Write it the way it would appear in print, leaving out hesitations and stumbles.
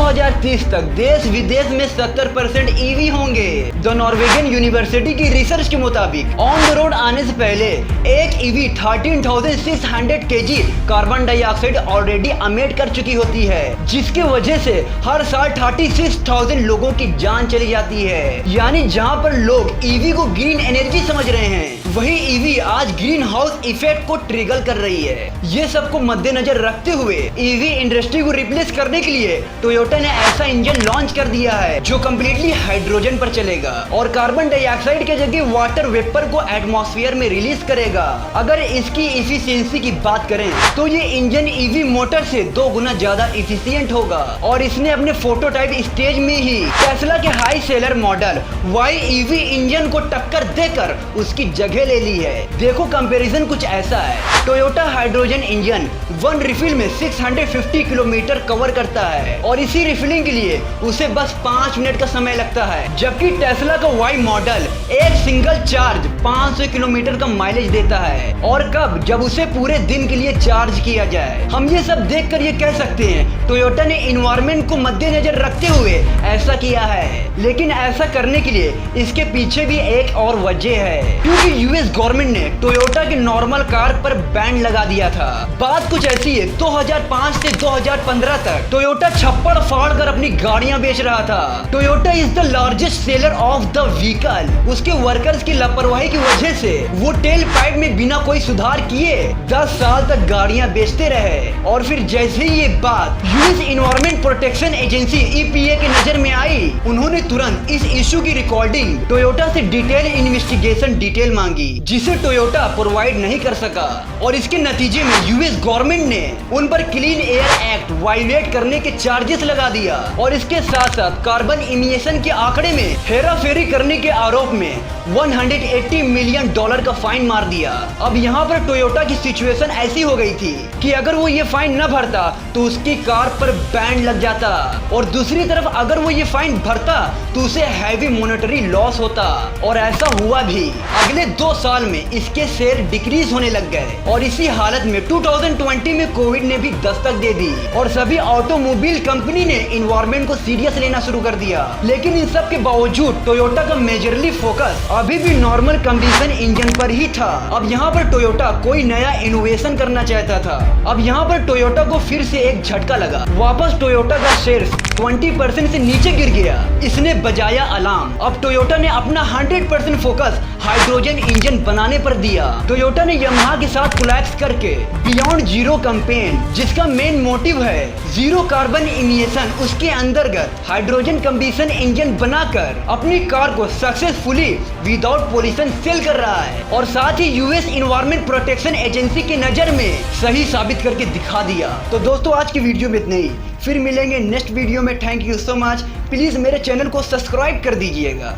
2030 तक देश विदेश में 70% ईवी होंगे। द नॉर्वेगियन यूनिवर्सिटी की रिसर्च के मुताबिक ऑन द रोड आने से पहले एक EV 13,600 kg carbon dioxide already emit कर चुकी होती है, जिसकी वजह से हर साल 36,000 लोगों की जान चली जाती है। यानी जहां पर लोग ईवी को ग्रीन एनर्जी समझ रहे हैं, वही ईवी आज ग्रीन हाउस इफेक्ट को ट्रिगर कर रही है। ये सबको मद्देनजर रखते हुए ईवी इंडस्ट्री को रिप्लेस करने के लिए टोयोटा ने ऐसा इंजन लॉन्च कर दिया है जो कम्प्लीटली हाइड्रोजन पर चलेगा और कार्बन डाइऑक्साइड के जगह वाटर वेपर को एटमॉस्फेयर में रिलीज करेगा। अगर इसकी इफिशियंसी की बात करें तो ये इंजन ईवी मोटर से 2 गुना ज्यादा इफिशियंट होगा और इसने अपने प्रोटोटाइप स्टेज में ही टेस्ला के high seller model Y EV engine को टक्कर देकर उसकी जगह ले ली है। देखो कंपैरिजन कुछ ऐसा है, टोयोटा हाइड्रोजन इंजन 1 रिफिल में 650 किलोमीटर कवर करता है और इसी रिफिलिंग के लिए उसे बस 5 मिनट का समय लगता है, जबकि टेस्ला का वाई मॉडल एक सिंगल चार्ज 500 किलोमीटर का माइलेज देता है। और कब? जब उसे पूरे दिन के लिए चार्ज किया जाए। हम ये सब देखकर ये कह सकते हैं टोयोटा ने इन्वायरमेंट को मद्देनजर रखते हुए ऐसा किया है, लेकिन ऐसा करने के लिए इसके पीछे भी एक और वजह है, क्योंकि यूएस गवर्नमेंट ने टोयोटा के नॉर्मल कार पर बैन लगा दिया था। बात कुछ ऐसी है, 2005 से 2015 तक टोयोटा छप्पड़ फाड़ कर अपनी गाड़ियां बेच रहा था। Toyota is the largest seller of the vehicle. उसके वर्कर्स की लापरवाही की वजह से वो टेल पाइप में बिना कोई सुधार किए 10 साल तक गाड़ियां बेचते रहे और फिर जैसे ही ये बात US environment protection agency EPA के नजर में आई, उन्होंने तुरंत इस इशू की रिकॉर्डिंग टोयोटा से डिटेल इन्वेस्टिगेशन डिटेल मांगी, जिसे टोयोटा प्रोवाइड नहीं कर सका और इसके नतीजे में यूएस गवर्नमेंट ने उन पर क्लीन एयर एक्ट वायलेट करने के चार्जेस लगा दिया और इसके साथ साथ कार्बन इमिशन के आंकड़े में हेराफेरी करने के आरोप में $180 मिलियन का फाइन मार दिया। अब यहाँ पर टोयोटा की सिचुएशन ऐसी हो गई थी कि अगर वो ये फाइन न भरता तो उसकी कार पर बैन लग जाता और दूसरी तरफ अगर वो ये फाइन भरता तो उसे हैवी मॉनेटरी लॉस होता और ऐसा हुआ भी। अगले 2 साल में इसके शेयर डिक्रीज होने लग गए और इसी हालत में 2020 में कोविड ने भी दस्तक दे दी और सभी ऑटोमोबाइल कंपनी ने इन्वायरमेंट को सीरियस लेना शुरू कर दिया। लेकिन इन सब के बावजूद टोयोटा का मेजरली फोकस अभी भी नॉर्मल कंबशन इंजन पर ही था। अब यहाँ पर टोयोटा कोई नया इनोवेशन करना चाहता था। अब यहाँ पर टोयोटा को फिर से एक झटका लगा, वापस टोयोटा का शेयर 20% से नीचे गिर गया। इसने बजाया अलार्म। अब टोयोटा ने अपना 100% फोकस हाइड्रोजन इंजन बनाने पर दिया। टोयोटा ने यामाहा के साथ कोलैप्स करके बियॉन्ड जीरो कैंपेन, जिसका मेन मोटिव है जीरो कार्बन इमिशन, उसके अंतर्गत हाइड्रोजन कंबशन इंजन बनाकर अपनी कार को सक्सेसफुली विदाउट पॉल्यूशन सेल कर रहा है और साथ ही यूएस इन्वायरमेंट प्रोटेक्शन एजेंसी की नजर में सही साबित करके दिखा दिया। तो दोस्तों आज की वीडियो में इतना ही, फिर मिलेंगे नेक्स्ट वीडियो में। Thank you so much. Please मेरे चैनल को सब्सक्राइब कर दीजिएगा।